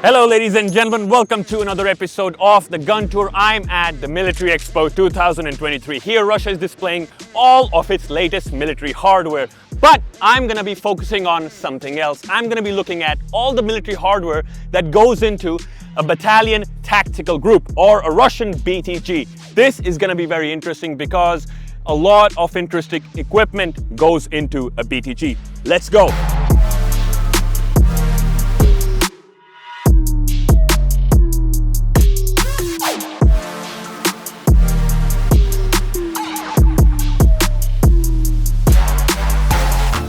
Hello ladies and gentlemen, welcome to another episode of the Gun Tour. I'm at the Military Expo 2023. Here Russia is displaying all of its latest military hardware, but I'm gonna be focusing on something else. I'm gonna be looking at all the military hardware that goes into a Battalion Tactical Group or a Russian BTG. This is gonna be very interesting because a lot of interesting equipment goes into a BTG. Let's go.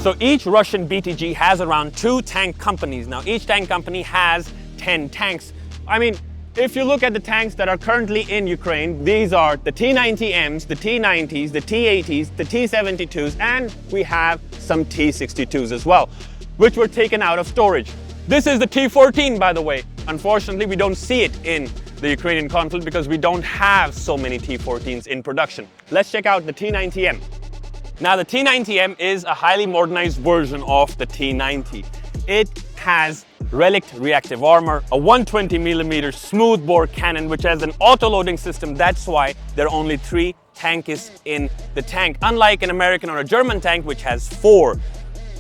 So each Russian BTG has around 2 tank companies. Now each tank company has 10 tanks. I mean, if you look at the tanks that are currently in Ukraine, these are the T-90Ms, the T-90s, the T-80s, the T-72s, and we have some T-62s as well, which were taken out of storage. This is the T-14, by the way. Unfortunately, we don't see it in the Ukrainian conflict because we don't have so many T-14s in production. Let's check out the T-90M. Now the T-90M is a highly modernized version of the T-90. It has relict reactive armor, a 120mm smoothbore cannon which has an auto-loading system. That's why there are only 3 tankists in the tank, unlike an American or a German tank which has 4.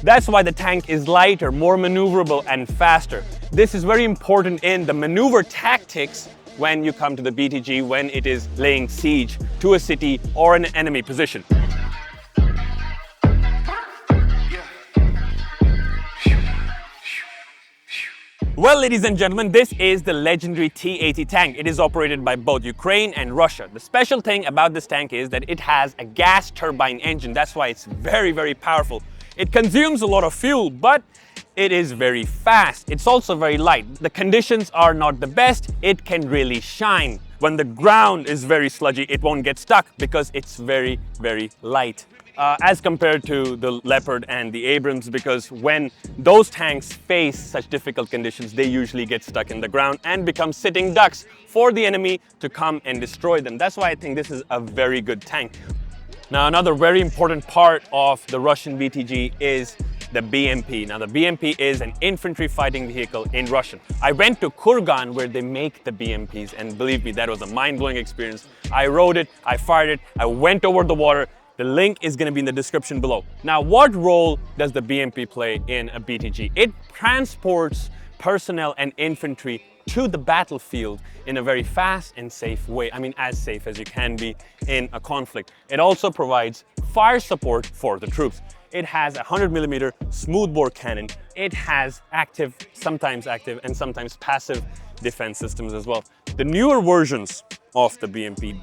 That's why the tank is lighter, more maneuverable and faster. This is very important in the maneuver tactics when you come to the BTG, when it is laying siege to a city or an enemy position. Well, ladies and gentlemen, this is the legendary T-80 tank. It is operated by both Ukraine and Russia. The special thing about this tank is that it has a gas turbine engine. That's why it's very, very powerful. It consumes a lot of fuel, but it is very fast. It's also very light. The conditions are not the best. It can really shine. When the ground is very sludgy, it won't get stuck because it's very, very light. As compared to the Leopard and the Abrams, because when those tanks face such difficult conditions, they usually get stuck in the ground and become sitting ducks for the enemy to come and destroy them. That's why I think this is a very good tank. Now, another very important part of the Russian BTG is the BMP. Now, the BMP is an infantry fighting vehicle in Russian. I went to Kurgan where they make the BMPs, and believe me, that was a mind-blowing experience. I rode it, I fired it, I went over the water. The link is going to be in the description below. Now, what role does the BMP play in a BTG? It transports personnel and infantry to the battlefield in a very fast and safe way. I mean, as safe as you can be in a conflict. It also provides fire support for the troops. It has a 100mm smoothbore cannon. It has active, sometimes passive defense systems as well. The newer versions of the BMP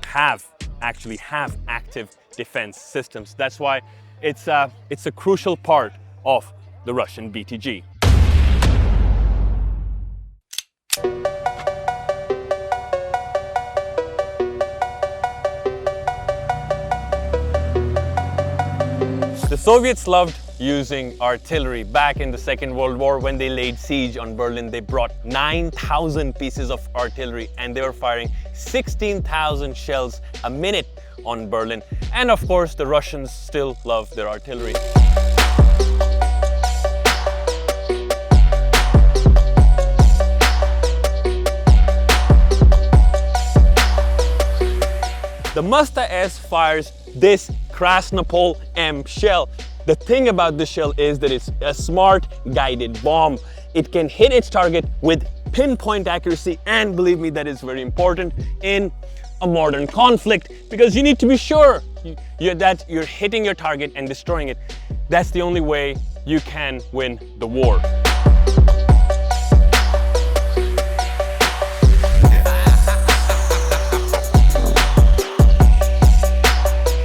actually have active defense systems. That's why it's a crucial part of the Russian BTG. The Soviets loved using artillery. Back in the Second World War, when they laid siege on Berlin, they brought 9,000 pieces of artillery and they were firing 16,000 shells a minute on Berlin. And of course, the Russians still love their artillery. The MSTA-S fires this Krasnopol M shell. The thing about this shell is that it's a smart guided bomb. It can hit its target with pinpoint accuracy, and believe me, that is very important in a modern conflict because you need to be sure that you're hitting your target and destroying it. That's the only way you can win the war.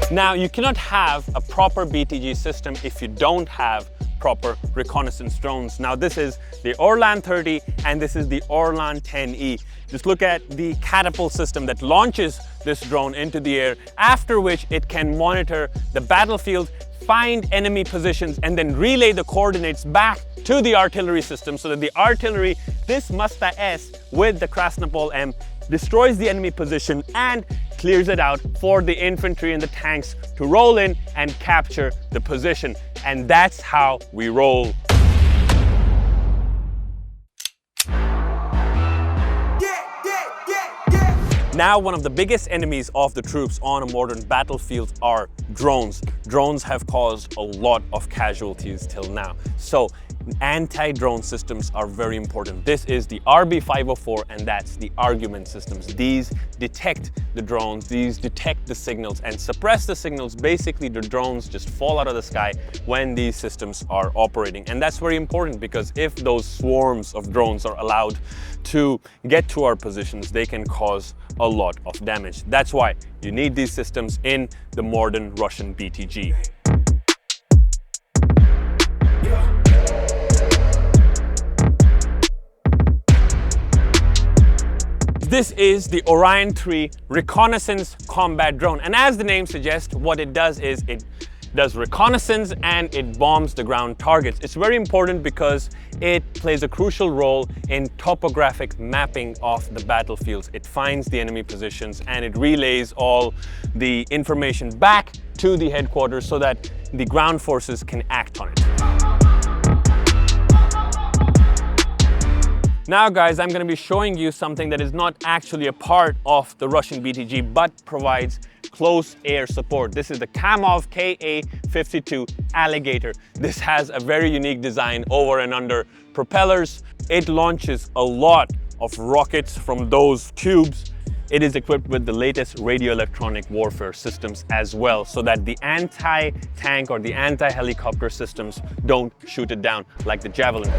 Now, you cannot have a proper BTG system if you don't have proper reconnaissance drones. Now, this is the Orlan 30 and this is the Orlan 10E. Just look at the catapult system that launches this drone into the air, after which it can monitor the battlefield, find enemy positions, and then relay the coordinates back to the artillery system so that the artillery, this MSTA-S with the Krasnopol M, destroys the enemy position and clears it out for the infantry and the tanks to roll in and capture the position. And that's how we roll. Now, one of the biggest enemies of the troops on a modern battlefield are drones. Drones have caused a lot of casualties till now. So anti-drone systems are very important. This is the RB504, and that's the argument systems. These detect the drones, these detect the signals and suppress the signals. Basically, the drones just fall out of the sky when these systems are operating. And that's very important, because if those swarms of drones are allowed to get to our positions, they can cause a lot of damage. That's why you need these systems in the modern Russian BTG. This is the Orion 3 reconnaissance combat drone, and as the name suggests, what it does is it does reconnaissance and it bombs the ground targets. It's very important because it plays a crucial role in topographic mapping of the battlefields. It finds the enemy positions and it relays all the information back to the headquarters so that the ground forces can act on it. Now guys, I'm going to be showing you something that is not actually a part of the Russian BTG but provides close air support. This is the Kamov KA-52 Alligator. This has a very unique design over and under propellers. It launches a lot of rockets from those tubes. It is equipped with the latest radio electronic warfare systems as well, so that the anti-tank or the anti-helicopter systems don't shoot it down like the Javelin.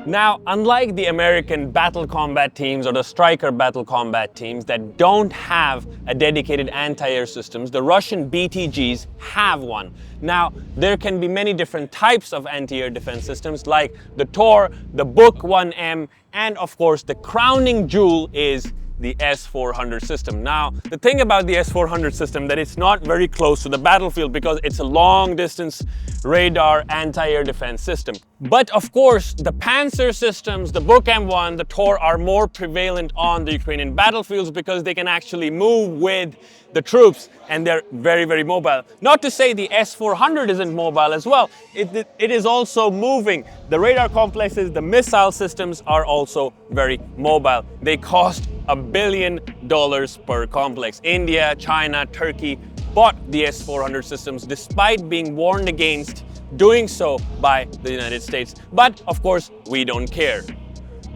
Now, unlike the American battle combat teams or the Stryker battle combat teams that don't have a dedicated anti-air systems, the Russian BTGs have one. Now, there can be many different types of anti-air defense systems like the Tor, the Buk 1M, and of course the crowning jewel is the S-400 system. Now, the thing about the S-400 system that it's not very close to the battlefield because it's a long distance radar anti-air defense system. But of course, the Panzer systems, the Buk M1, the Tor are more prevalent on the Ukrainian battlefields because they can actually move with the troops and they're very, very mobile. Not to say the S-400 isn't mobile as well. It is also moving. The radar complexes, the missile systems are also very mobile. They cost $1 billion per complex. India, China, Turkey bought the S-400 systems despite being warned against doing so by the United States. But of course, we don't care.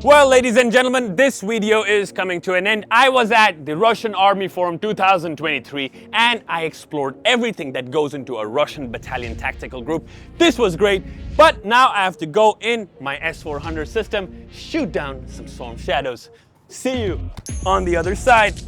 Well, ladies and gentlemen, this video is coming to an end. I was at the Russian Army Forum 2023 and I explored everything that goes into a Russian Battalion Tactical Group. This was great, but now I have to go in my S-400 system, shoot down some storm shadows. See you on the other side.